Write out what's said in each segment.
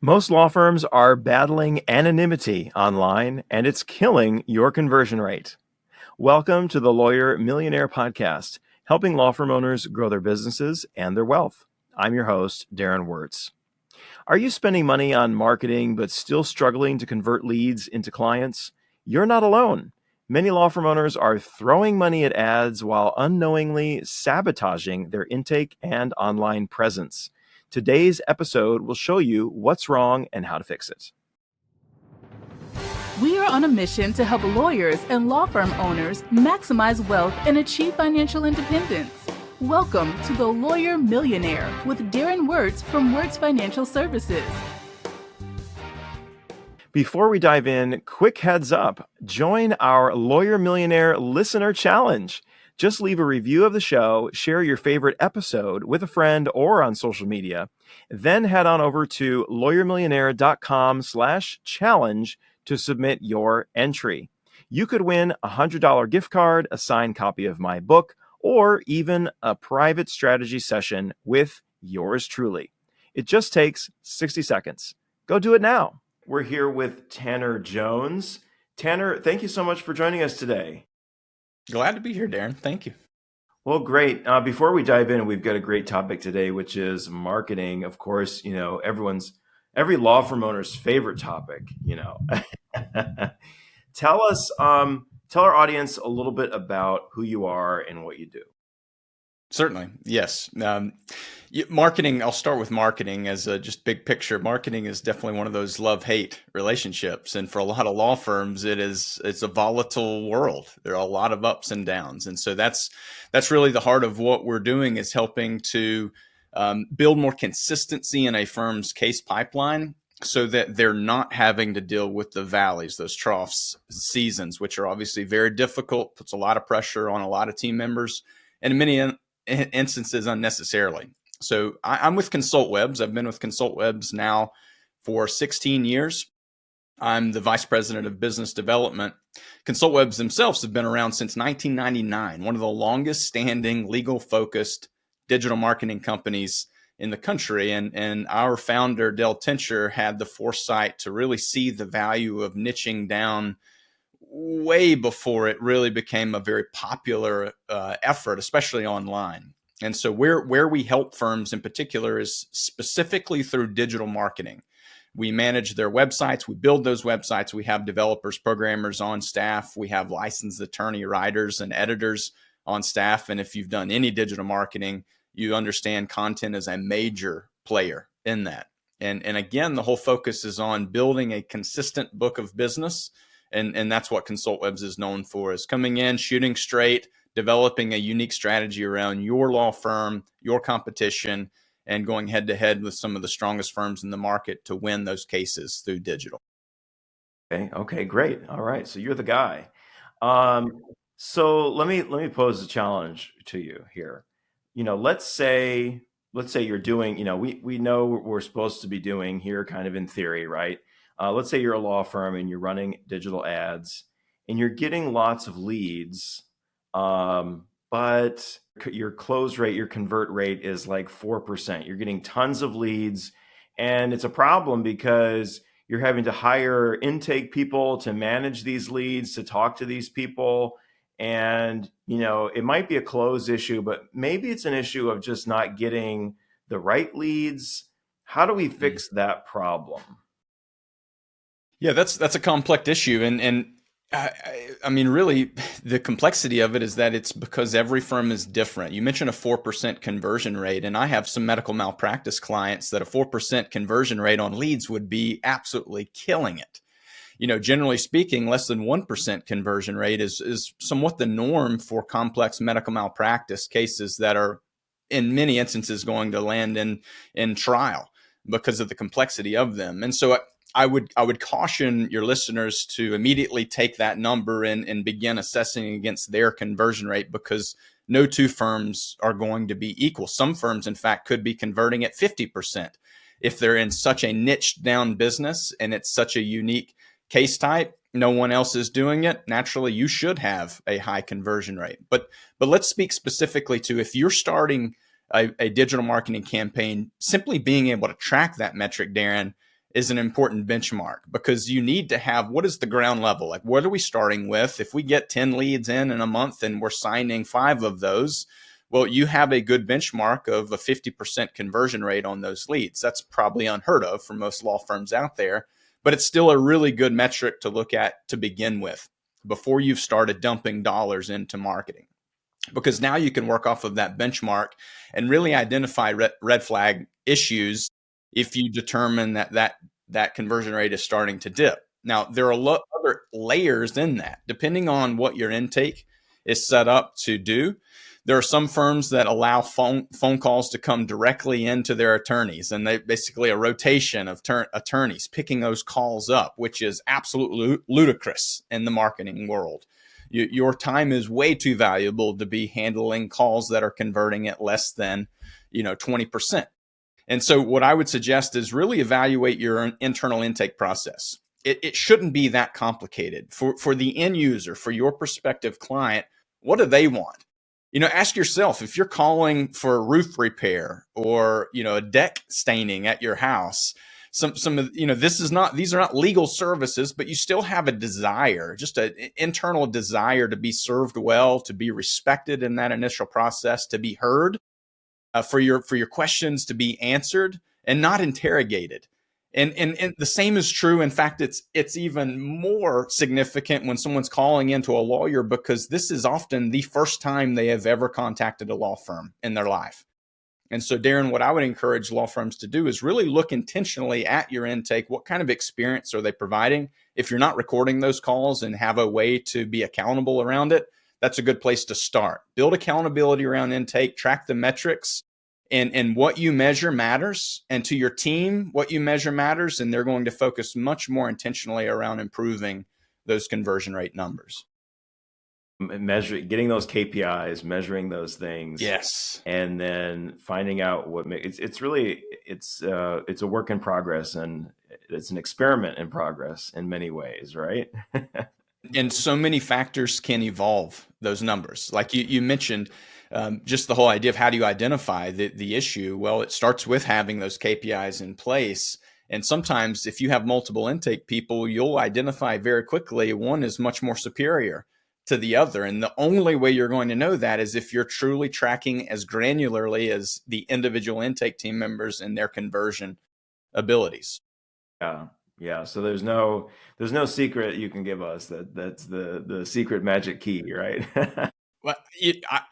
Most law firms are battling anonymity online, and it's killing your conversion rate. Welcome to the Lawyer Millionaire Podcast, helping law firm owners grow their businesses and their wealth. I'm your host, Darren Wurz. Are you spending money on marketing but still struggling to convert leads into clients? You're not alone. Many law firm owners are throwing money at ads while unknowingly sabotaging their intake and online presence. Today's episode will show you what's wrong and how to fix it. We are on a mission to help lawyers and law firm owners maximize wealth and achieve financial independence. Welcome to the Lawyer Millionaire with Darren Wurz from Wurz Financial Services. Before we dive in, quick heads up, join our Lawyer Millionaire Listener Challenge. Just leave a review of the show, share your favorite episode with a friend or on social media, then head on over to lawyermillionaire.com/challenge to submit your entry. You could win a $100 gift card, a signed copy of my book, or even a private strategy session with yours truly. It just takes 60 seconds. Go do it now. We're here with Tanner Jones. Tanner, thank you so much for joining us today. Glad to be here, Darren. Thank you. Well, great. Before we dive in, we've got a great topic today, which is marketing. Of course, every law firm owner's favorite topic, Tell our audience a little bit about who you are and what you do. Certainly. Yes. Marketing, I'll start with marketing as a just big picture. Marketing is definitely one of those love-hate relationships. And for a lot of law firms, it's a volatile world. There are a lot of ups and downs. And so that's really the heart of what we're doing, is helping to build more consistency in a firm's case pipeline so that they're not having to deal with the valleys, those troughs seasons, which are obviously very difficult, puts a lot of pressure on a lot of team members, and in many instances unnecessarily. So I'm with Consultwebs. I've been with Consultwebs now for 16 years. I'm the vice president of business development. Consultwebs themselves have been around since 1999, one of the longest standing legal focused digital marketing companies in the country. And our founder, Del Tincher, had the foresight to really see the value of niching down way before it really became a very popular effort, especially online. And so where we help firms in particular is specifically through digital marketing. We manage their websites. We build those websites. We have developers, programmers on staff. We have licensed attorney, writers, and editors on staff. And if you've done any digital marketing, you understand content is a major player in that. And again, the whole focus is on building a consistent book of business. And that's what Consultwebs is known for, is coming in, shooting straight, developing a unique strategy around your law firm, your competition, and going head to head with some of the strongest firms in the market to win those cases through digital. Okay, great. All right, so you're the guy. So let me pose a challenge to you here. Let's say you're doing, we know what we're supposed to be doing here, kind of in theory, right? Let's say you're a law firm and you're running digital ads and you're getting lots of leads, but your close rate, your convert rate is like 4%. You're getting tons of leads, and it's a problem because you're having to hire intake people to manage these leads, to talk to these people. And, it might be a close issue, but maybe it's an issue of just not getting the right leads. How do we fix that problem? Yeah, that's a complex issue. And I mean, really, the complexity of it is that it's because every firm is different. You mentioned a 4% conversion rate, and I have some medical malpractice clients that a 4% conversion rate on leads would be absolutely killing it. Generally speaking, less than 1% conversion rate is somewhat the norm for complex medical malpractice cases that are in many instances going to land in trial because of the complexity of them. And so I would caution your listeners to immediately take that number and begin assessing against their conversion rate, because no two firms are going to be equal. Some firms, in fact, could be converting at 50%. If they're in such a niche down business and it's such a unique case type, no one else is doing it, naturally you should have a high conversion rate. But let's speak specifically to, if you're starting a digital marketing campaign, simply being able to track that metric, Darren, is an important benchmark, because you need to have, what is the ground level? Like, what are we starting with? If we get 10 leads in a month and we're signing 5 of those, well, you have a good benchmark of a 50% conversion rate on those leads. That's probably unheard of for most law firms out there, but it's still a really good metric to look at to begin with before you've started dumping dollars into marketing. Because now you can work off of that benchmark and really identify red flag issues if you determine that conversion rate is starting to dip. Now, there are other layers in that, depending on what your intake is set up to do. There are some firms that allow phone calls to come directly into their attorneys, and they basically a rotation of attorneys picking those calls up, which is absolutely ludicrous in the marketing world. Your time is way too valuable to be handling calls that are converting at less than 20%. And so what I would suggest is really evaluate your internal intake process. It shouldn't be that complicated. For the end user, for your prospective client, what do they want? Ask yourself, if you're calling for a roof repair or, a deck staining at your house, some of, these are not legal services, but you still have a desire, just an internal desire to be served well, to be respected in that initial process, to be heard, for your questions to be answered and not interrogated. And the same is true. In fact, it's even more significant when someone's calling into a lawyer, because this is often the first time they have ever contacted a law firm in their life. And so, Darren, what I would encourage law firms to do is really look intentionally at your intake. What kind of experience are they providing? If you're not recording those calls and have a way to be accountable around it, that's a good place to start. Build accountability around intake, track the metrics, and what you measure matters. And to your team, what you measure matters, and they're going to focus much more intentionally around improving those conversion rate numbers. Getting those KPIs, measuring those things, yes, and then finding out what makes it's a work in progress, and it's an experiment in progress in many ways, right? And so many factors can evolve those numbers. Like you mentioned, just the whole idea of how do you identify the issue? Well, it starts with having those KPIs in place. And sometimes if you have multiple intake people, you'll identify very quickly one is much more superior to the other. And the only way you're going to know that is if you're truly tracking as granularly as the individual intake team members and their conversion abilities. Yeah. So there's no secret you can give us that's the secret magic key, right? Well,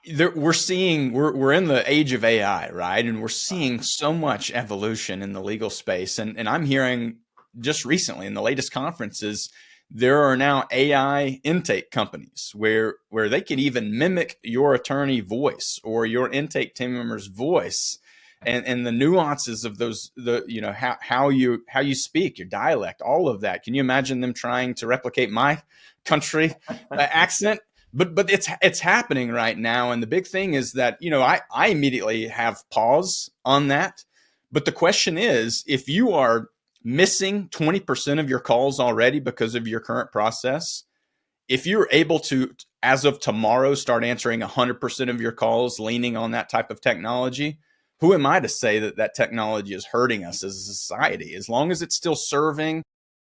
we're in the age of AI, right? And we're seeing so much evolution in the legal space. And I'm hearing just recently in the latest conferences, there are now AI intake companies where they can even mimic your attorney voice or your intake team member's voice, and the nuances of those, how you speak, your dialect, all of that. Can you imagine them trying to replicate my country accent? But it's happening right now. And the big thing is that, I immediately have pause on that. But the question is, if you are missing 20% of your calls already because of your current process, if you're able to, as of tomorrow, start answering 100% of your calls leaning on that type of technology, who am I to say that technology is hurting us as a society? As long as it's still serving.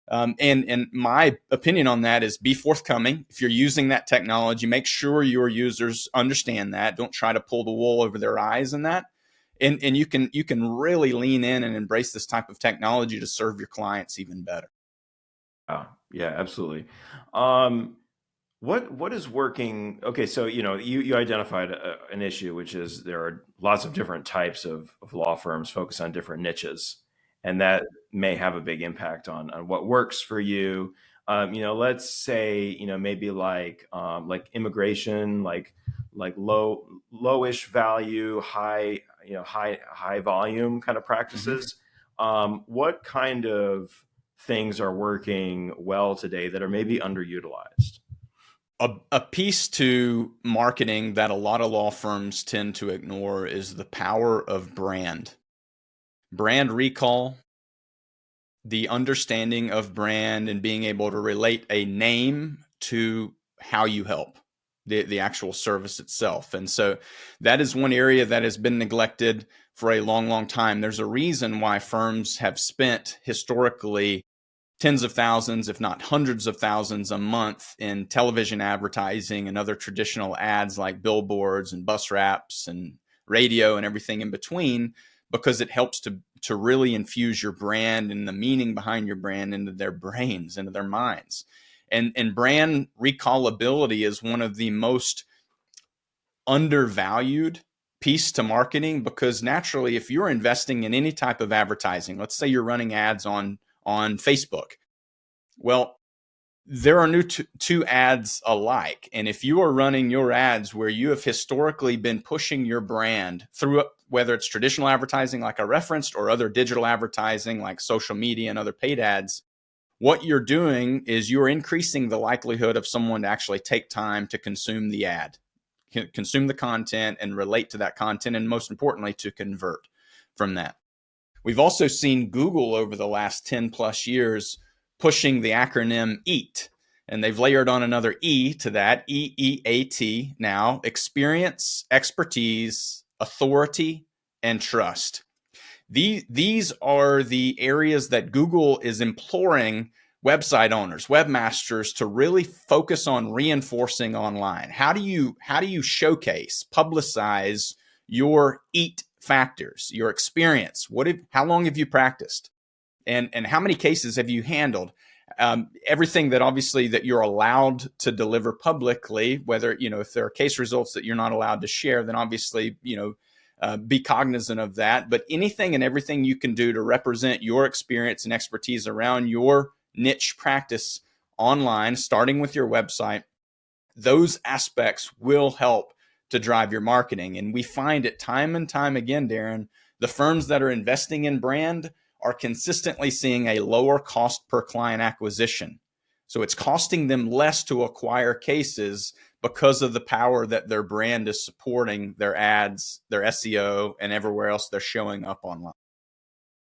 And my opinion on that is be forthcoming. If you're using that technology, make sure your users understand that. Don't try to pull the wool over their eyes in that. And you can really lean in and embrace this type of technology to serve your clients even better. Oh, yeah, absolutely. What is working? Okay, so you identified an issue, which is there are lots of different types of law firms focused on different niches, and that may have a big impact on what works for you. Let's say maybe like immigration, like lowish value, high volume kind of practices. Mm-hmm. What kind of things are working well today that are maybe underutilized? A piece to marketing that a lot of law firms tend to ignore is the power of brand recall, the understanding of brand, and being able to relate a name to how you help. the actual service itself. And so that is one area that has been neglected for a long, long time. There's a reason why firms have spent historically tens of thousands, if not hundreds of thousands a month in television advertising and other traditional ads like billboards and bus wraps and radio and everything in between, because it helps to really infuse your brand and the meaning behind your brand into their brains, into their minds. And brand recallability is one of the most undervalued piece to marketing, because naturally, if you're investing in any type of advertising, let's say you're running ads on Facebook, well, there are two ads alike. And if you are running your ads where you have historically been pushing your brand through, whether it's traditional advertising like I referenced or other digital advertising like social media and other paid ads, what you're doing is you're increasing the likelihood of someone to actually take time to consume the ad, consume the content and relate to that content, and most importantly, to convert from that. We've also seen Google over the last 10 plus years pushing the acronym EAT, and they've layered on another E to that, EEAT now: experience, expertise, authority, and trust. These are the areas that Google is imploring website owners, webmasters to really focus on reinforcing online. How do you showcase, publicize your EAT factors, your experience? How long have you practiced? And how many cases have you handled? Everything that obviously that you're allowed to deliver publicly, whether, if there are case results that you're not allowed to share, then obviously, be cognizant of that. But anything and everything you can do to represent your experience and expertise around your niche practice online, starting with your website, those aspects will help to drive your marketing. And we find it time and time again, Darren, the firms that are investing in brand are consistently seeing a lower cost per client acquisition. So it's costing them less to acquire cases because of the power that their brand is supporting their ads, their SEO, and everywhere else they're showing up online.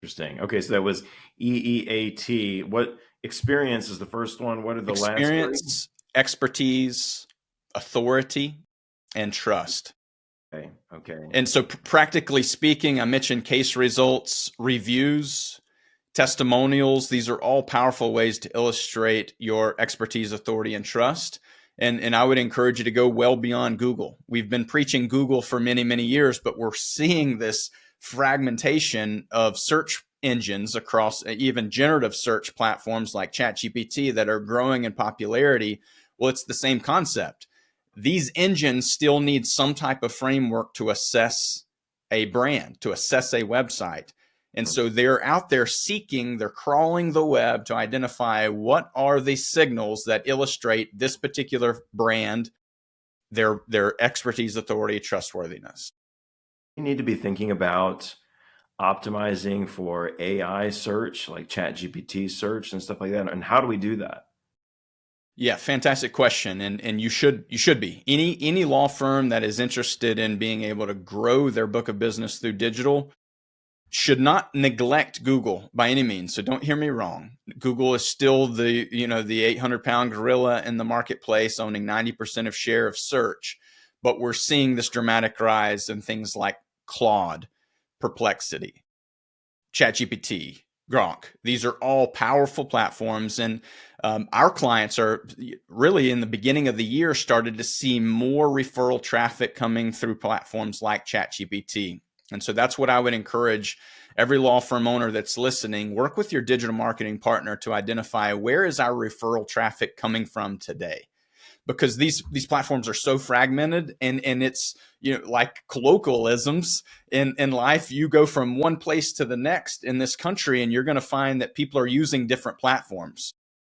Interesting. Okay, so that was EEAT. What experience is the first one? What are the last three? Experience, expertise, authority, and trust. Okay. And so practically speaking, I mentioned case results, reviews, testimonials. These are all powerful ways to illustrate your expertise, authority, and trust. And I would encourage you to go well beyond Google. We've been preaching Google for many, many years, but we're seeing this fragmentation of search engines across even generative search platforms like ChatGPT that are growing in popularity. Well, it's the same concept. These engines still need some type of framework to assess a brand, to assess a website. And so they're out there they're crawling the web to identify what are the signals that illustrate this particular brand, their expertise, authority, trustworthiness. You need to be thinking about optimizing for AI search, like ChatGPT search and stuff like that. And how do we do that? Yeah, fantastic question. And you should be. Any law firm that is interested in being able to grow their book of business through digital should not neglect Google by any means. So don't hear me wrong. Google is still the 800-pound gorilla in the marketplace, owning 90% of share of search. But we're seeing this dramatic rise in things like Claude, Perplexity, ChatGPT, Grok. These are all powerful platforms. And our clients are really in the beginning of the year started to see more referral traffic coming through platforms like ChatGPT. And so that's what I would encourage every law firm owner that's listening. Work with your digital marketing partner to identify where is our referral traffic coming from today. Because these platforms are so fragmented, and it's like colloquialisms in life. You go from one place to the next in this country, and you're going to find that people are using different platforms.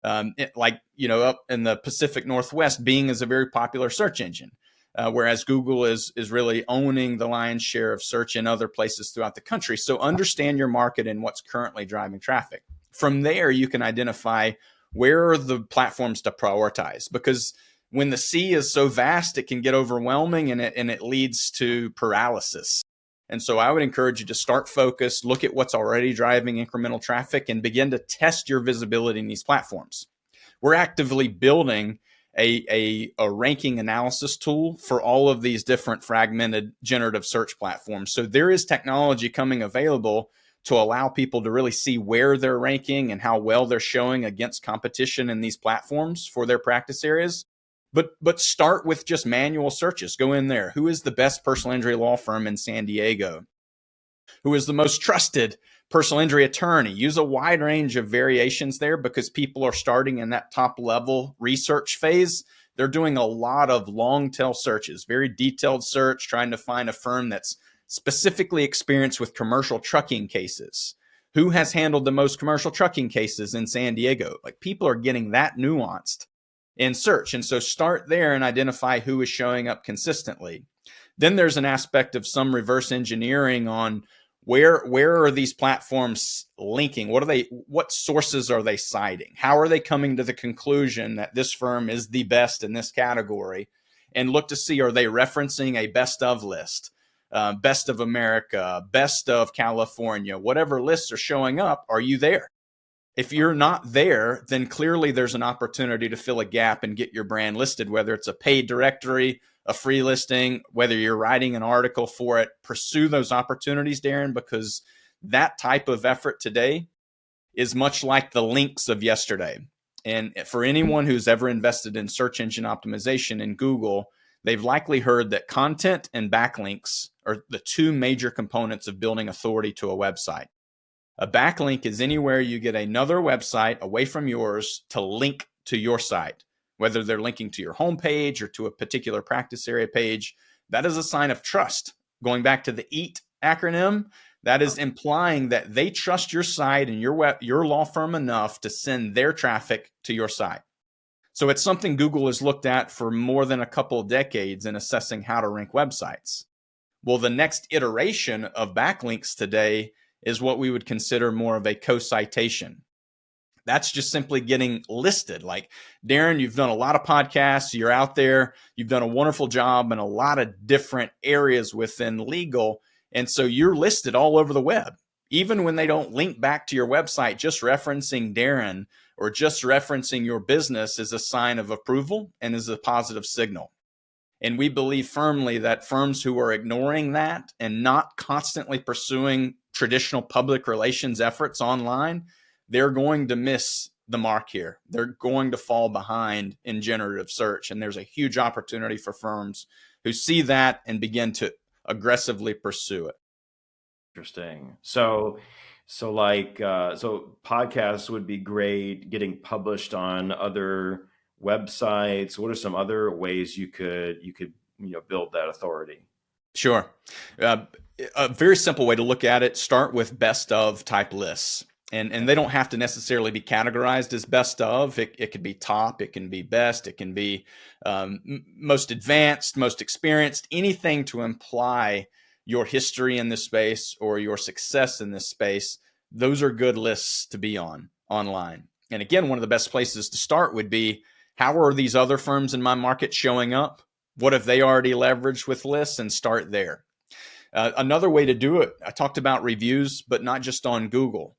Up in the Pacific Northwest, Bing is a very popular search engine, whereas Google is really owning the lion's share of search in other places throughout the country. So understand your market and what's currently driving traffic. From there, you can identify where are the platforms to prioritize, because when the sea is so vast, it can get overwhelming and it leads to paralysis. And so I would encourage you to start focused, look at what's already driving incremental traffic, and begin to test your visibility in these platforms. We're actively building a ranking analysis tool for all of these different fragmented generative search platforms. So there is technology coming available to allow people to really see where they're ranking and how well they're showing against competition in these platforms for their practice areas. But start with just manual searches. Go in there. Who is the best personal injury law firm in San Diego? Who is the most trusted personal injury attorney? Use a wide range of variations there, because people are starting in that top level research phase. They're doing a lot of long tail searches, very detailed search, trying to find a firm that's specifically experienced with commercial trucking cases. Who has handled the most commercial trucking cases in San Diego? Like, people are getting that nuanced in search. And so start there and identify who is showing up consistently. Then there's an aspect of some reverse engineering on where are these platforms linking? What sources are they citing? How are they coming to the conclusion that this firm is the best in this category? And look to see, are they referencing a best of list, best of America, best of California, whatever lists are showing up, are you there? If you're not there, then clearly there's an opportunity to fill a gap and get your brand listed, whether it's a paid directory, a free listing, whether you're writing an article for it. Pursue those opportunities, Darren, because that type of effort today is much like the links of yesterday. And for anyone who's ever invested in search engine optimization in Google, they've likely heard that content and backlinks are the two major components of building authority to a website. A backlink is anywhere you get another website away from yours to link to your site, whether they're linking to your homepage or to a particular practice area page. That is a sign of trust. Going back to the EAT acronym, that is implying that they trust your site and your law firm enough to send their traffic to your site. So it's something Google has looked at for more than a couple of decades in assessing how to rank websites. Well, the next iteration of backlinks today is what we would consider more of a co-citation. That's just simply getting listed. Like, Darren, you've done a lot of podcasts. You're out there. You've done a wonderful job in a lot of different areas within legal. And so you're listed all over the web. Even when they don't link back to your website, just referencing Darren or just referencing your business is a sign of approval and is a positive signal. And we believe firmly that firms who are ignoring that and not constantly pursuing traditional public relations efforts online, they're going to miss the mark here. They're going to fall behind in generative search. And there's a huge opportunity for firms who see that and begin to aggressively pursue it. Interesting. So podcasts would be great, getting published on other websites. What are some other ways you could build that authority? Sure. A very simple way to look at it, start with best of type lists. And they don't have to necessarily be categorized as best of. It could be top, it can be best, it can be most advanced, most experienced, anything to imply your history in this space or your success in this space. Those are good lists to be on online. And again, one of the best places to start would be, how are these other firms in my market showing up? What have they already leveraged with lists? And start there. Another way to do it, I talked about reviews, but not just on Google.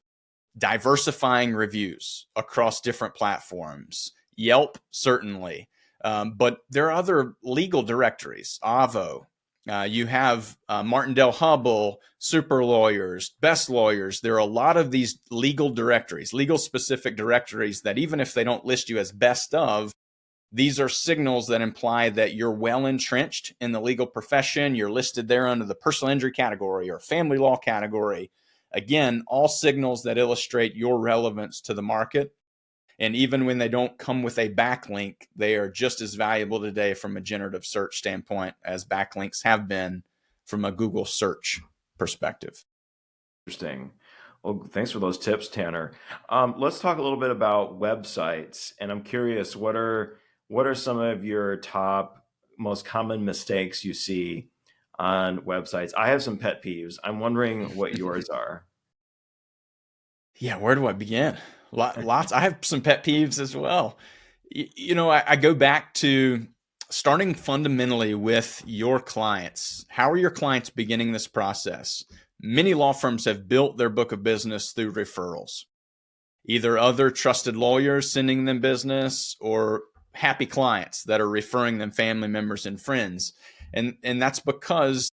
Diversifying reviews across different platforms. Yelp, certainly. But there are other legal directories, Avvo. You have Martindale Hubbell, Super Lawyers, Best Lawyers. There are a lot of these legal directories, legal specific directories that even if they don't list you as best of, these are signals that imply that you're well entrenched in the legal profession. You're listed there under the personal injury category or family law category. Again, all signals that illustrate your relevance to the market. And even when they don't come with a backlink, they are just as valuable today from a generative search standpoint as backlinks have been from a Google search perspective. Interesting. Well, thanks for those tips, Tanner. Let's talk a little bit about websites. And I'm curious, what are some of your top, most common mistakes you see on websites? I have some pet peeves. I'm wondering what yours are. Yeah, where do I begin? Lots. I have some pet peeves as well. I go back to starting fundamentally with your clients. How are your clients beginning this process? Many law firms have built their book of business through referrals, either other trusted lawyers sending them business or happy clients that are referring them family members and friends. And that's because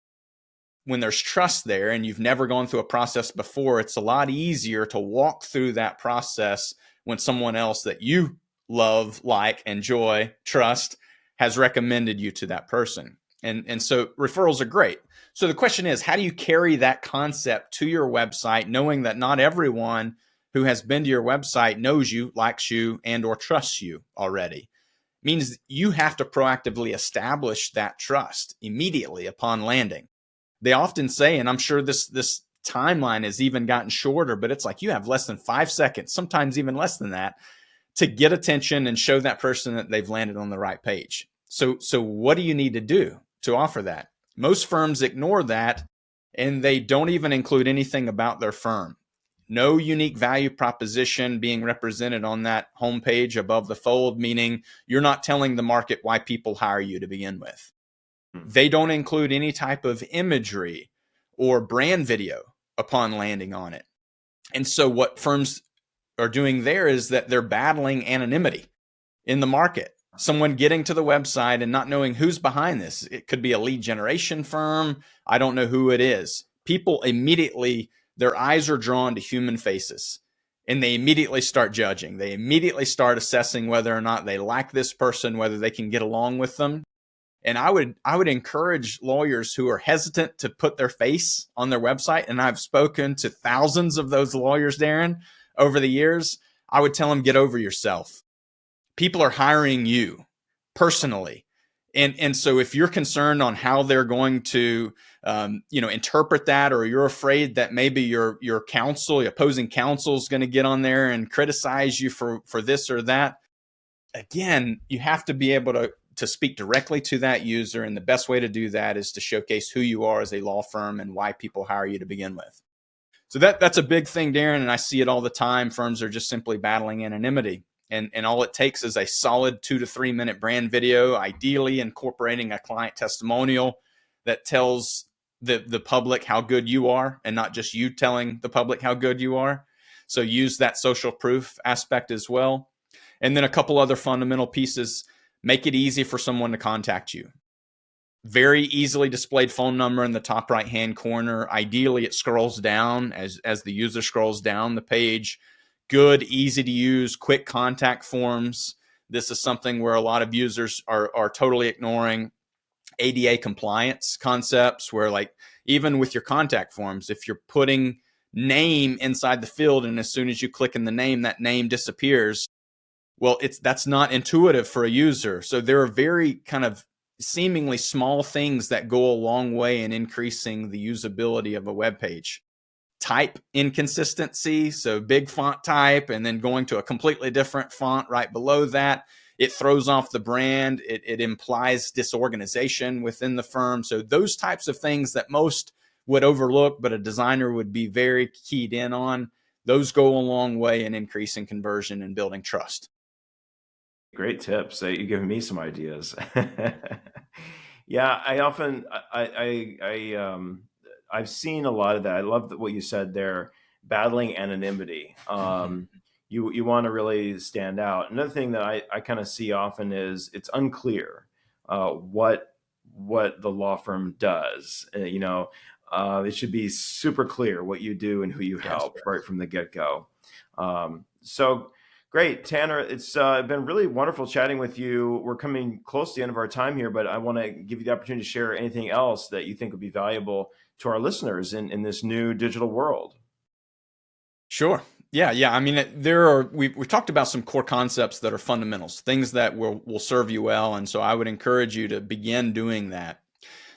when there's trust there and you've never gone through a process before, it's a lot easier to walk through that process when someone else that you love, like, enjoy, trust has recommended you to that person. And so referrals are great. So the question is, how do you carry that concept to your website, knowing that not everyone who has been to your website knows you, likes you, and or trusts you already? It means you have to proactively establish that trust immediately upon landing. They often say, and I'm sure this timeline has even gotten shorter, but it's like you have less than 5 seconds, sometimes even less than that, to get attention and show that person that they've landed on the right page. So what do you need to do to offer that? Most firms ignore that, and they don't even include anything about their firm. No unique value proposition being represented on that homepage above the fold, meaning you're not telling the market why people hire you to begin with. They don't include any type of imagery or brand video upon landing on it. And so what firms are doing there is that they're battling anonymity in the market. Someone getting to the website and not knowing who's behind this. It could be a lead generation firm. I don't know who it is. People immediately, their eyes are drawn to human faces and they immediately start judging. They immediately start assessing whether or not they like this person, whether they can get along with them. And I would encourage lawyers who are hesitant to put their face on their website. And I've spoken to thousands of those lawyers, Darren, over the years. I would tell them, get over yourself. People are hiring you personally. And so if you're concerned on how they're going to, interpret that, or you're afraid that maybe your counsel, your opposing counsel is going to get on there and criticize you for this or that, again, you have to be able to speak directly to that user. And the best way to do that is to showcase who you are as a law firm and why people hire you to begin with. So that's a big thing, Darren. And I see it all the time. Firms are just simply battling anonymity. And all it takes is a solid 2 to 3 minute brand video, ideally incorporating a client testimonial that tells the public how good you are and not just you telling the public how good you are. So use that social proof aspect as well. And then a couple other fundamental pieces. Make it easy for someone to contact you. Very easily displayed phone number in the top right-hand corner. Ideally, it scrolls down as the user scrolls down the page. Good, easy to use, quick contact forms. This is something where a lot of users are totally ignoring. ADA compliance concepts where, like, even with your contact forms, if you're putting name inside the field and as soon as you click in the name, that name disappears. Well, that's not intuitive for a user. So there are very kind of seemingly small things that go a long way in increasing the usability of a web page. Type inconsistency, so big font type and then going to a completely different font right below that. It throws off the brand. It implies disorganization within the firm. So those types of things that most would overlook, but a designer would be very keyed in on, those go a long way in increasing conversion and building trust. Great tips. You're giving me some ideas. Yeah, I often, I've seen a lot of that. I love what you said there, battling anonymity. You want to really stand out. Another thing that I kind of see often is it's unclear what the law firm does. It should be super clear what you do and who you help right from the get-go. So great, Tanner. It's been really wonderful chatting with you. We're coming close to the end of our time here, but I want to give you the opportunity to share anything else that you think would be valuable to our listeners in this new digital world. Sure. Yeah. I mean, we've talked about some core concepts that are fundamentals, things that will serve you well. And so I would encourage you to begin doing that.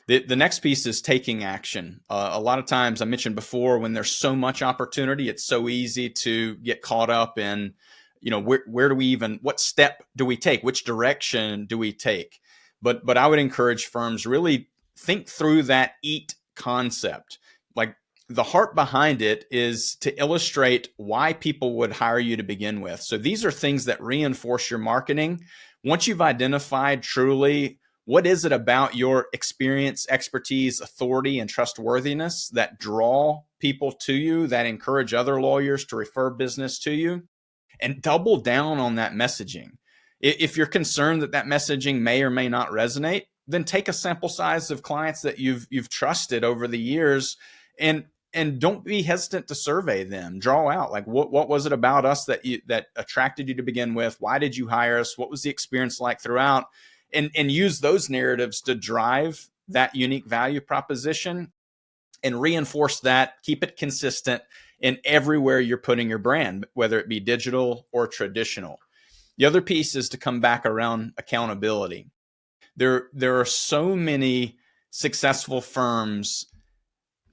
The next piece is taking action. A lot of times, I mentioned before, when there's so much opportunity, it's so easy to get caught up in, where do we even, what step do we take? Which direction do we take? But I would encourage firms really think through that EAT concept. Like, the heart behind it is to illustrate why people would hire you to begin with. So these are things that reinforce your marketing. Once you've identified truly what is it about your experience, expertise, authority, and trustworthiness that draw people to you, that encourage other lawyers to refer business to you, and double down on that messaging. If you're concerned that that messaging may or may not resonate, then take a sample size of clients that you've trusted over the years, and don't be hesitant to survey them. Draw out, like, what was it about us that attracted you to begin with? Why did you hire us? What was the experience like throughout? And use those narratives to drive that unique value proposition and reinforce that. Keep it consistent in everywhere you're putting your brand, whether it be digital or traditional. The other piece is to come back around accountability. There are so many successful firms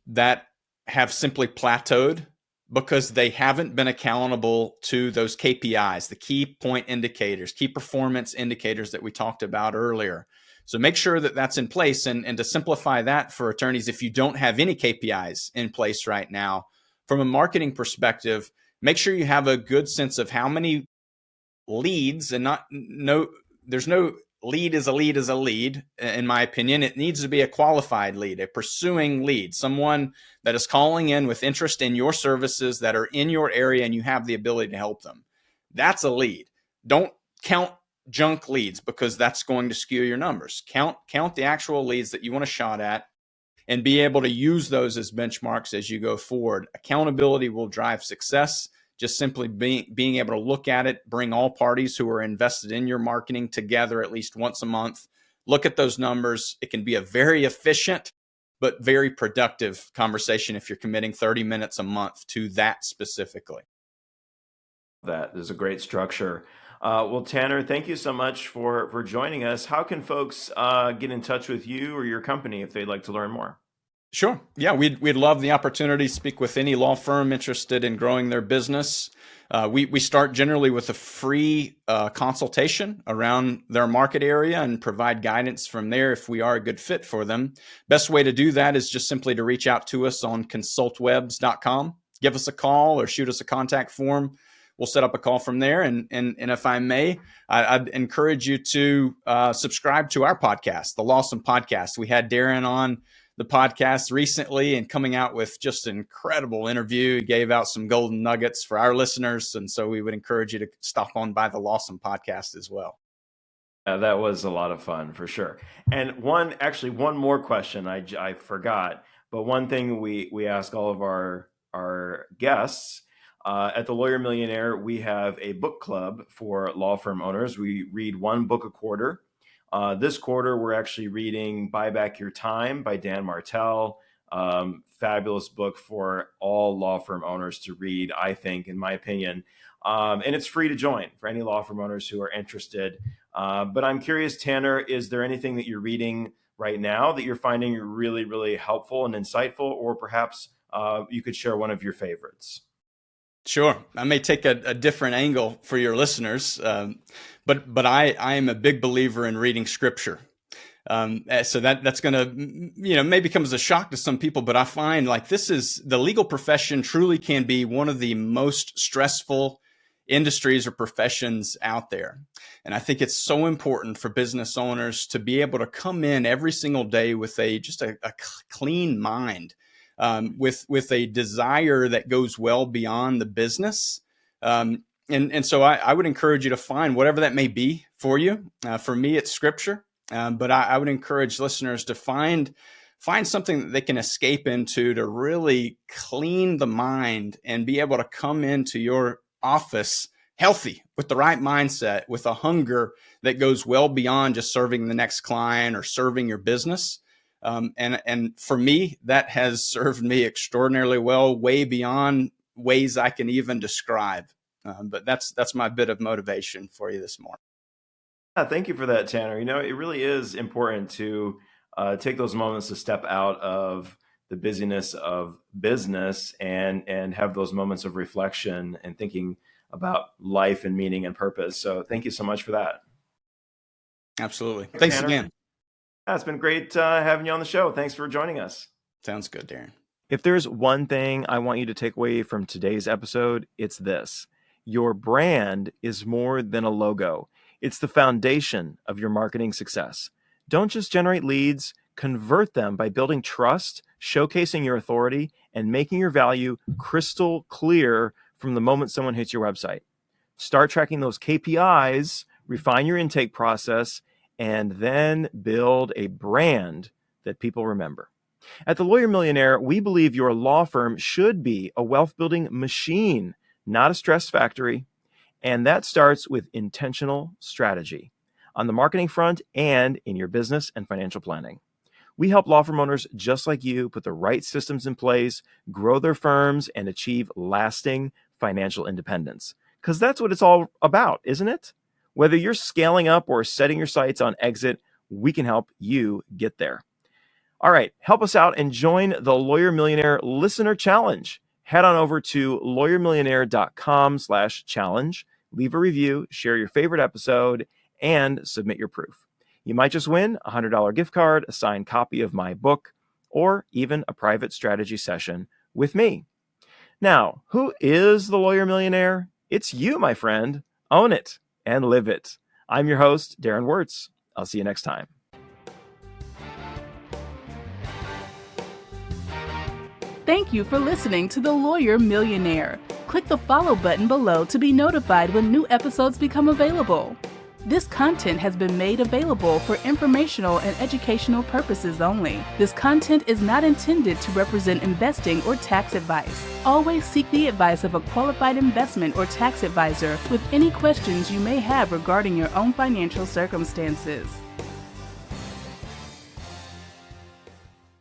that have simply plateaued because they haven't been accountable to those KPIs, the key point indicators, key performance indicators that we talked about earlier. So make sure that that's in place. And to simplify that for attorneys, if you don't have any KPIs in place right now, from a marketing perspective, make sure you have a good sense of how many leads, and there's no lead is a lead, in my opinion. It needs to be a qualified lead, a pursuing lead, someone that is calling in with interest in your services that are in your area and you have the ability to help them. That's a lead. Don't count junk leads, because that's going to skew your numbers. Count the actual leads that you want a shot at and be able to use those as benchmarks as you go forward. Accountability will drive success. Just simply being able to look at it, bring all parties who are invested in your marketing together at least once a month, look at those numbers. It can be a very efficient but very productive conversation if you're committing 30 minutes a month to that specifically. That is a great structure. Well, Tanner, thank you so much for joining us. How can folks get in touch with you or your company if they'd like to learn more? Sure. Yeah, we'd love the opportunity to speak with any law firm interested in growing their business. We start generally with a free consultation around their market area and provide guidance from there if we are a good fit for them. Best way to do that is just simply to reach out to us on Consultwebs.com. Give us a call or shoot us a contact form. We'll set up a call from there. And if I may, I'd encourage you to subscribe to our podcast, the Lawsome Podcast. We had Darren on the podcast recently and coming out with just an incredible interview. He gave out some golden nuggets for our listeners. And so we would encourage you to stop on by the Lawsome Podcast as well. That was a lot of fun for sure. And one more question I forgot, but one thing we ask all of our guests at the Lawyer Millionaire, we have a book club for law firm owners. We read one book a quarter. This quarter, we're actually reading Buy Back Your Time by Dan Martell. Fabulous book for all law firm owners to read, I think, in my opinion. And it's free to join for any law firm owners who are interested. But I'm curious, Tanner, is there anything that you're reading right now that you're finding really, really helpful and insightful, or perhaps you could share one of your favorites? Sure. I may take a different angle for your listeners, but I am a big believer in reading scripture. So that's going to, maybe come as a shock to some people, but I find like the legal profession truly can be one of the most stressful industries or professions out there. And I think it's so important for business owners to be able to come in every single day with a clean mind. With a desire that goes well beyond the business. And so I would encourage you to find whatever that may be for you. For me, it's scripture, but I would encourage listeners to find something that they can escape into to really clean the mind and be able to come into your office healthy, with the right mindset, with a hunger that goes well beyond just serving the next client or serving your business. And for me, that has served me extraordinarily well, way beyond ways I can even describe. But that's my bit of motivation for you this morning. Yeah, thank you for that, Tanner. It really is important to take those moments to step out of the busyness of business and have those moments of reflection and thinking about life and meaning and purpose. So thank you so much for that. Absolutely. Thanks Tanner. again. It's been great having you on the show. Thanks for joining us. Sounds good, Darren. If there's one thing I want you to take away from today's episode, it's this. Your brand is more than a logo. It's the foundation of your marketing success. Don't just generate leads, convert them by building trust, showcasing your authority, and making your value crystal clear from the moment someone hits your website. Start tracking those KPIs refine your intake process, and then build a brand that people remember. At the Lawyer Millionaire, we believe your law firm should be a wealth-building machine, not a stress factory. And that starts with intentional strategy on the marketing front and in your business and financial planning. We help law firm owners just like you put the right systems in place, grow their firms, and achieve lasting financial independence. Because that's what it's all about, isn't it? Whether you're scaling up or setting your sights on exit, we can help you get there. All right, help us out and join the Lawyer Millionaire Listener Challenge. Head on over to lawyermillionaire.com/challenge, leave a review, share your favorite episode, and submit your proof. You might just win a $100 gift card, a signed copy of my book, or even a private strategy session with me. Now, who is the Lawyer Millionaire? It's you, my friend. Own it and live it. I'm your host, Darren Wurz. I'll see you next time. Thank you for listening to The Lawyer Millionaire. Click the follow button below to be notified when new episodes become available. This content has been made available for informational and educational purposes only. This content is not intended to represent investing or tax advice. Always seek the advice of a qualified investment or tax advisor with any questions you may have regarding your own financial circumstances.